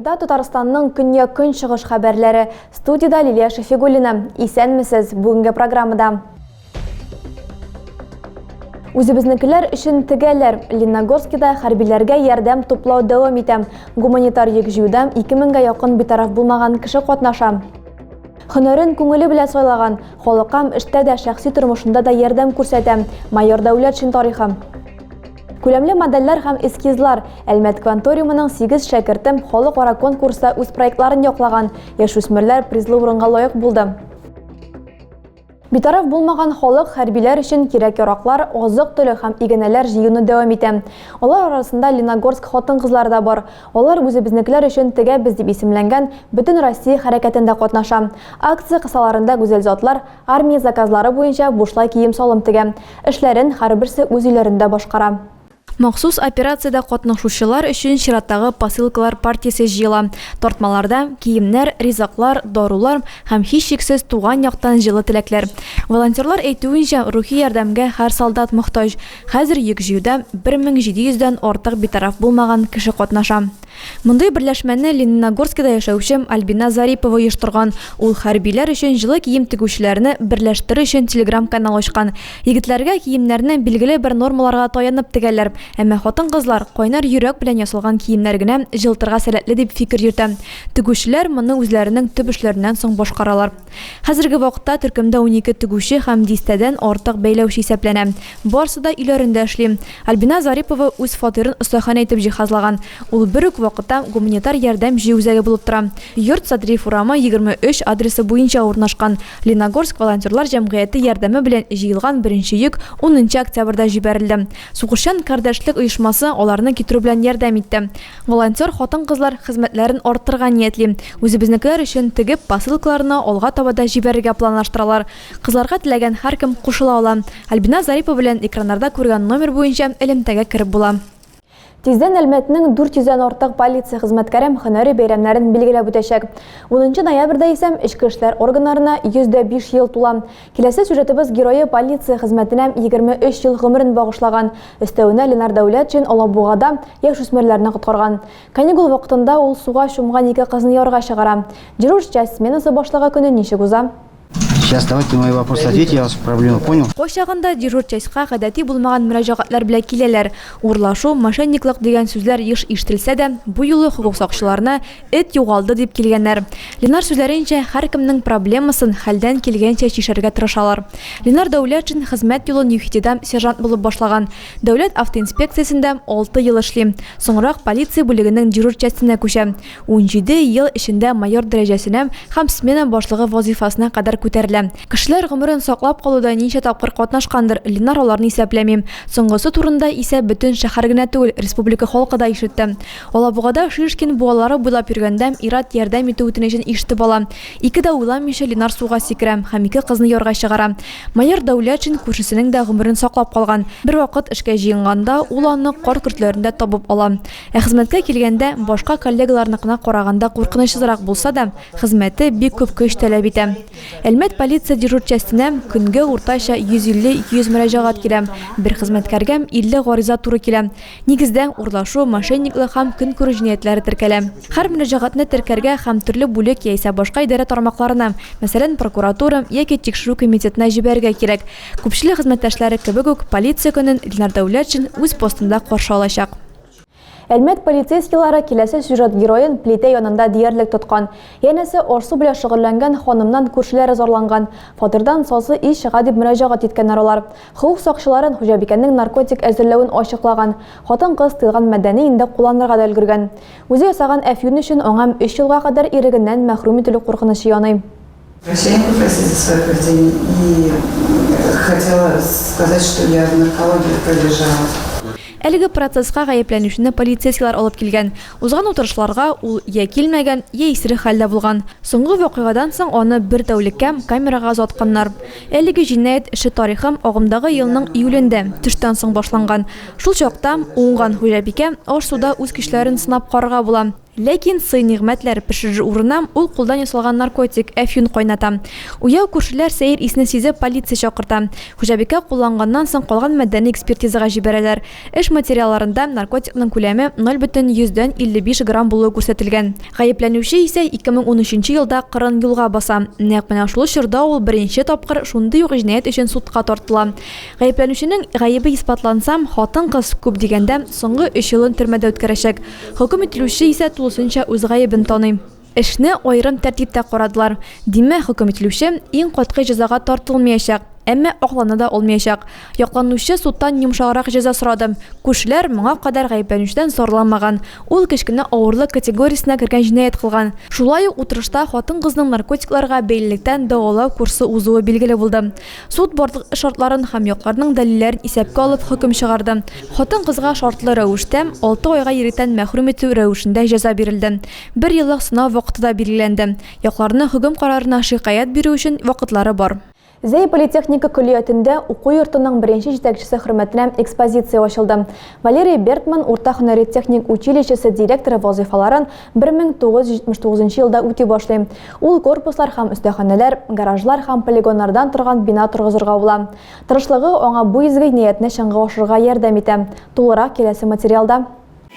Эфирда Татарстанның көньяк-көнчыгыш хәбәрләре. Студияда Лилия Шафигуллина. Исәнмесез бүгенге программада. Үзебезнекеләр өчен тегәләр. Лениногорскида хәрбиләргә ярдәм туплау дәвам итә. Гуманитар йөк җыюда 2000-гә якын битараф булмаган кеше катнаша. Һөнәрен күңеле белән сайлаган, халыкка эштә дә, шәхси тормышында да ярдәм күрсәтә. Майор Дәүләтшин тарихы. Күләмле модельләр һәм эскизлар. Әлмәт кванториумының 8 шәкертем халыкара конкурста үз проектларын яклаган. Яшүсмерләр призлы урынга лаек булды. Битараф булмаган халык хәрбиләр өчен кирәк-яраклар, азык-төлек һәм игенәләр җыюны дәвам итә. Алар арасында Лениногорск хатын-кызлары да бар. Алар үзебезнекеләр өчен тегәбез дип исемләнгән Бөтен Россия хәрәкәтендә катнаша. Акция кысаларында гүзәл затлар армия заказлары буенча бушлай кием салым тегә. Эшләрен һәрберсе үз өйләрендә башкара. Махсус операциядә катнашучылар өчен чираттагы посылкалар партиясе җыела. Тартмаларда киемнәр, ризыклар, дарулар һәм һичшиксез туган яктан җылы теләкләр. Волонтерлар әйтүенчә, рухи ярдәмгә һәр солдат мохтаҗ. Хәзер йөк җыюда 1700-дән артык битараф булмаган кеше катнаша. Мондый берләшмәне Лениногорскида яшәүче Альбина Зарипова оештырган. Ул хәрбиләр өчен җылы кием тегүчеләрне берләштерү өчен телеграм-канал ачкан. Егетләргә киемнәрне билгеле бер нормаларга таянып тегәләр. Әмма хатын-кызлар кайнар йөрәк белән ясалган киемнәр генә җылтырга сәләтле дип фикер йөртә. Тегүчеләр моны үзләренең төп эшләреннән соң башкаралар. Хәзерге вакытта төркемдә 12 тегүче һәм 10-тәдән артык бәйләүче исәпләнә. Барысы да өйләрендә эшли. Альбина Зарипова үз фатирын остахана итеп җиһазлаган. Ул бер үк вакытта гуманитар ярдәм җыю үзәге булып тора. Йорт Садриф урамы 23 адресы буенча урнашкан. Лениногорск волонтерлар җәмгыяте ярдәме белән җыелган беренче йөк 10 октябрьдә җибәрелде. Сугышчан кардәшлек оешмасы аларны китерү белән ярдәм итте. Волонтер хатын-кызлар хезмәтләрен арттырырга ниятли. Үзебезнекеләр өчен тегеп посылкаларны алга табада җибәрергә планлаштыралар. Кызларга теләгән һәркем кушыла ала. Альбина Зарипова белән экраннарда күргән номер буенча элемтәгә кирип була. Тиздән Әлмәтнең 400-дән артык полиция хезмәткәре һөнәри бәйрәмнәрен билгеләп үтәчәк. 10 ноябрьдә исә эчке эшләр органнарына 105 ел тула. Киләсе сюжетыбыз герое полиция хезмәтенә 23 ел гомерен багышлаган. Өстәвенә Ленар Дәүләтшин Алабугада яшүсмерләрне коткарган. Каникул вакытында ул суга чумган 2 кызны ярга чыгара. Дежурчы часть сменасы башлыгы көне ничек уза? Сейчас давайте на мои вопросы ответьте, я вас проблему понял. Кайчагында дежур частька гадәти булмаган мөрәҗәгатьләр белән киләләр. Урлашу, мошенниклык дигән сүзләр еш ишетелсә дә, бу юлы хукук сакчыларына эт югалды дип килгәннәр. Ленар сүзләренчә, һәркемнең проблемасын хәлдән килгәнчә чишәргә тырышалар. Ленар Дәүләтшин хезмәт юлын Юхитида сержант булып башлаган. Дәүләт автоинспекциясендә 6 ел эшли. Соңрак полиция бүлегенең дежур частьына күчә. 17 ел эчендә майор дәрәҗәсенә һәм смена башлыгы вазифасына кадәр күтәрелә. Кешеләр гомерен саклап калуда ничә тапкыр катнашкандыр, Ленар аларны исәпләмим. Соңгысы турында исә бөтен шәһәр генә түгел, республика халкы да ишетте. Алабугада Шишкин буалары буйлап йөргәндә ират ярдәм итү үтенечен ишетеп ала. 2 дә уйламыйча Ленар суга сикерә һәм 2 кызны ярга чыгара. Майор Дәүләтшин күршесенең дә гомерен саклап калган. Бер вакыт эшкә җыенганда ул аны кар көртләрендә табып ала. Хезмәткә килгәндә башка коллегаларныкына караганда куркынычсызрак булса да, хезмәте бик күп көч таләп итә. Әлмәт полиция дежур частенә көнгә уртача 150-200 мөрәҗәгать килә. Бер хезмәткәргә 50 гариза туры килә. Нигездә урлашу, мошенниклык һәм көнкүреш җинаятләре теркәлә. Һәр мөрәҗәгатьне теркәргә һәм төрле бүлек яисә башка идарә тармакларына, мәсәлән, прокуратура яки тикшерү комитетына җибәрергә кирәк. Күпчелек хезмәттәшләре кебек үк полиция көнен Ленар Дәүләтшин үз постында каршы алачак. Әлмәт полицейскийлары киләсе сюжет героен плитә янында диярлек тоткан. Янәсе арсу белән шөгыльләнгән ханымнан күршеләре зарланган. Фатирдан сасы ис чыга дип мөрәҗәгать иткәннәр алар. Хукук сакчыларын хуҗабикәнең наркотик әзерләвен ачыклаган. Хатын-кыз тыйган мәдәни инде кулланырга да өлгергән. Үзе ясаган әфьюн өчен аңа 3 елга кадәр ирегеннән мәхрүм ителү куркынычы яный. Я не попросила за свое поведение и хотела сказать, что я в наркологии пролежала. Әлеге процесска гаепләнүчене полицейскийлар алып килгән. Узган утырышларга ул я килмәгән, я исере хәлдә булган. Соңгы вакыйгадан соң аны бер тәүлеккә камерага озатканнар. Әлеге җинаять эше тарихы агымдагы елның июлендә төштән соң башланган. Шул чакта уңган хуҗабикә аш суда үз көчләрен сынап карарга була. Ләкин сый нигъмәтләр пешерер урынам ул кулдан ясалган наркотик афин кайната. Уяу күршеләр сәер исне сизеп полиция чакырта. Хуҗабикә кулланганнан соң калган мәдәни экспертизага җибәрәләр. Эш материалларында наркотикның күләме 0,155 грамм булуы күрсәтелгән. Гаепләнүче исә 2013 елда кырын юлга баса. Нәкъ менә шул чорда ул беренче тапкыр шундый ук җинаять өчен судка тартыла. Гаепләнүченең гаебе испатлансам, хатын-кыз күп дигәндә соңгы 3 елын төрмәдә үткәрәчәк. Хөкем ителүче исә тулысынча үз гаебен таный. Эшне аерым тәртиптә карадылар. Димәк, хөкем ителүче иң катгый җәзага тартылмаячак. Әмма аклана да алмаячак. Якланучы судтан йомшаграк җәза сорады. Күршеләр моңа кадәр гаепләнүчедән сорламаган. Ул кечкенә авырлык категориясенә кергән җинаять кылган. Шулай ук утырышта хатын-кызның наркотикларга бәйлелектән дәвалау курсы узуы билгеле булды. Суд барлык шартларын һәм якларның дәлилләрен исәпкә алып хөкем чыгарды. Хатын-кызга шартлы рәвештә 6 айга иректән мәхрүм итү рәвешендә җәза бирелде. 1 еллык сынау вакыты да билгеләнде. Якларны хөкем карарына шикаят бирү өчен вакытлары бар. Зей политехника көллиятендә уку йортының беренче җитәкчесе хөрмәтенә экспозиция ачылды. Валерий Бертман урта һөнәри техник училищесы директоры вазифаларын 1979 елда үти башлый. Ул корпуслар һәм өстәханәләр, гаражлар һәм полигоннардан торган бина торгызырга була. Тырышлыгы аңа бу изге ниятне чынга ашырга ярдәм итә. Тулырак киләсе материалда.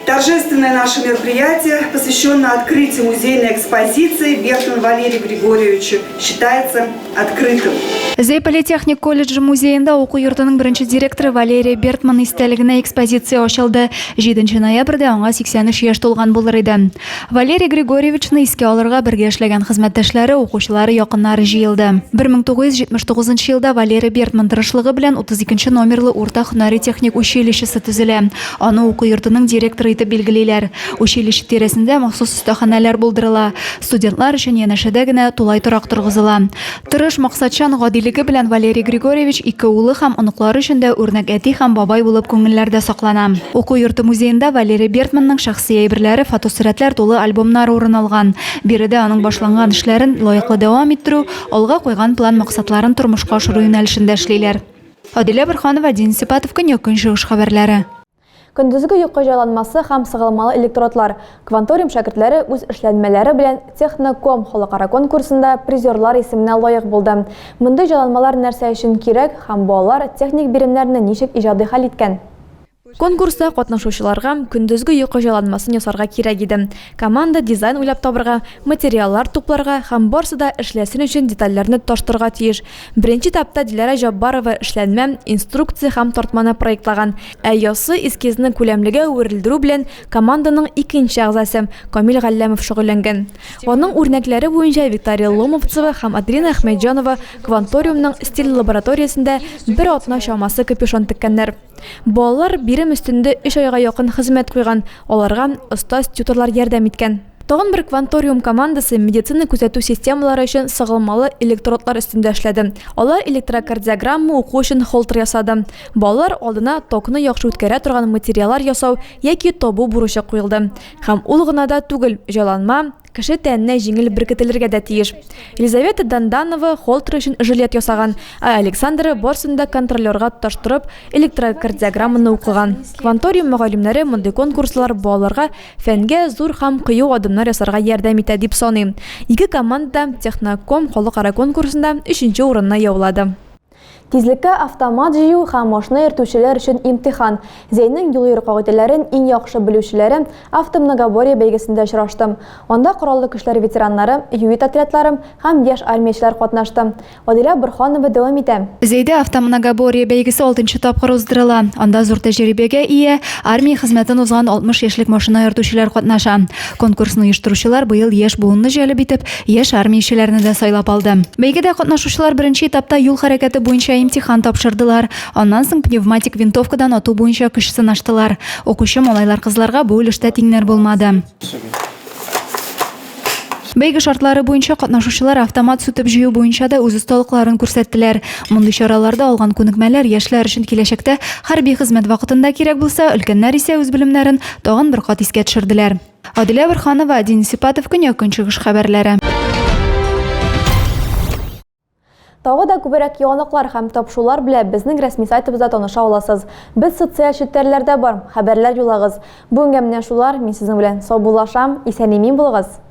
Торжественное наше мероприятие, посвященное открытию музейной экспозиции Бертман Валерию Григорьевичу, считается открытым. Зей политехник колледжі музейында оқу йортының бірінші директоры Валерия Бертман истәлігіне экспозиция ашылды. 7 ноябрьдә аңа 83 яшь тулган булыр иде. Валерий Григорьевичны искә алырга бергә эшләгән хезмәттәшләре, укучылары, якыннары җыелды. 1979 елда Валерия Бертман тырышлыгы белән 32 номерлы урта һөнәри техник училищесы төзелә. Аны уку йортының директоры итеп билгелиләр. Училище тирәсендә махсус өстәханәләр булдырыла. Студентлар өчен янәшәдә генә тулай торак торгызыла. Тырыш максатчан гадилеге белән Валерий Григорьевич ике улы һәм оныклары өчен дә үрнәк әти һәм бабай булып күңелләрдә саклана. Уку йорты музейында Валерий Бертманның шәхси әйберләре, фотосурәтләр тулы альбомнар урын алган. Биредә аның башланган эшләрен лаеклы дәвам иттерү, алга куйган план максатларын тормышка ашыру юнәлешендә эшлиләр. Адилә Борханова, Дин Сипатов, Көньяк Чыгыш хәбәрләре. Көндезге йокы җайланмасы һәм сыгылмалы электродлар. Кванториум шәкертләре үз эшләнмәләре белән Техноком халыкара конкурсында призерлар исеменә лаек булды. Мондый җайланмалар нәрсә өчен кирәк һәм балалар техник биремнәрне ничек иҗади хәл иткән? Конкурста катнашучыларга көндезге йокы җайланмасын ясарга кирәк иде. Команда дизайн уйлап табырга, материаллар тупларга һәм барысы да эшләсен өчен детальләрне таштырга тиеш. Беренче этапта Диләрә Җаббарова эшләнмә, инструкция һәм тартманы проектлаган. Ясы эскизны күләмлегә үрелдерү белән команданың икенче әгъзасы Камил Галләмов шөгыльләнгән. Аның үрнәкләре буенча Виктория Ломовцева һәм Аделина Әхмәтҗанова Кванториумның стиль лабораториясендә бер атна чамасы капюшон теккәннәр. Балалар бирем өстендә 3 айга якын хезмәт куйган, аларга остаз тьюторлар ярдәм иткән. Тагын бер Кванториум командасы медицина күзәтү системалары өчен сыгылмалы электродлар өстендә эшләде. Алар электрокардиограмма уку өчен холтер ясады. Балалар алдына токны яхшы үткәрә торган материаллар ясау яки табу бурычы куелды. Һәм ул гына да түгел, җайланма кеше тәненә җиңел беркетелергә дә тиеш. Елизавета Данданова холтер өчен жилет ясаган, ә Александра Борсында контролерга тоташтырып электрокардиограмманы укыган. Кванториум мөгаллимнәре мондый конкурслар балаларга фәнгә зур һәм кыю адымнар ясарга ярдәм итә дип саныйм. Ике команда Техноком халыкара конкурсында 3нче урынны яулады. Тизлеккә автомат җыю һәм машина йөртүчеләр өчен имтихан. Зәйнең юл йөрү кагыйдәләрен иң яхшы белүчеләре автомногаборье бәйгесендә очраштым. Анда кораллы көчләр ветераннары, юит отрядлары һәм яшь армиячылар катнашты. Адилә Борханова дәвам итә. Зәйдә автомногаборье бәйгесе 6нчы тапкыр уздырыла. Анда зур тәҗрибәгә ия армия хезмәтен узган 60 яшьлек машина йөртүчеләр катнаша. Конкурсны оештыручылар быел яшь буынны җәлеп итеп, яшь армиячыларны да сайлап алды. Бәйгедә катнашучылар беренче этапта юл хәрәкәте буенча имтихан тапшырдылар. Аннан соң пневматик винтовкадан ату буенча көч сынаштылар. Укучы малайлар кызларга бу өлештә тиңнәр булмады. Бәйге шартлары буенча катнашучылар автомат сүтеп җыю буенча да үз осталыкларын күрсәттеләр. Мондый чараларда алган күнекмәләр яшьләр өчен киләчәктә хәрби хезмәт вакытында кирәк булса, өлкәннәр исә үз белемнәрен тагын бер кат искә төшерделәр. Адилә Борханова, Дин Сипатов, Көньяк Чыгыш хәбәрләре. Тағы да күбрәк яңалыклар һәм тапшырулар белән безнең рәсми сайтыбызда таныша аласыз. Без социаль челтәрләрдә бар, хәбәрләр юлагыз. Бүгенгә менә шулар, мин сезнең белән сау булашам, исән-имин булыгыз.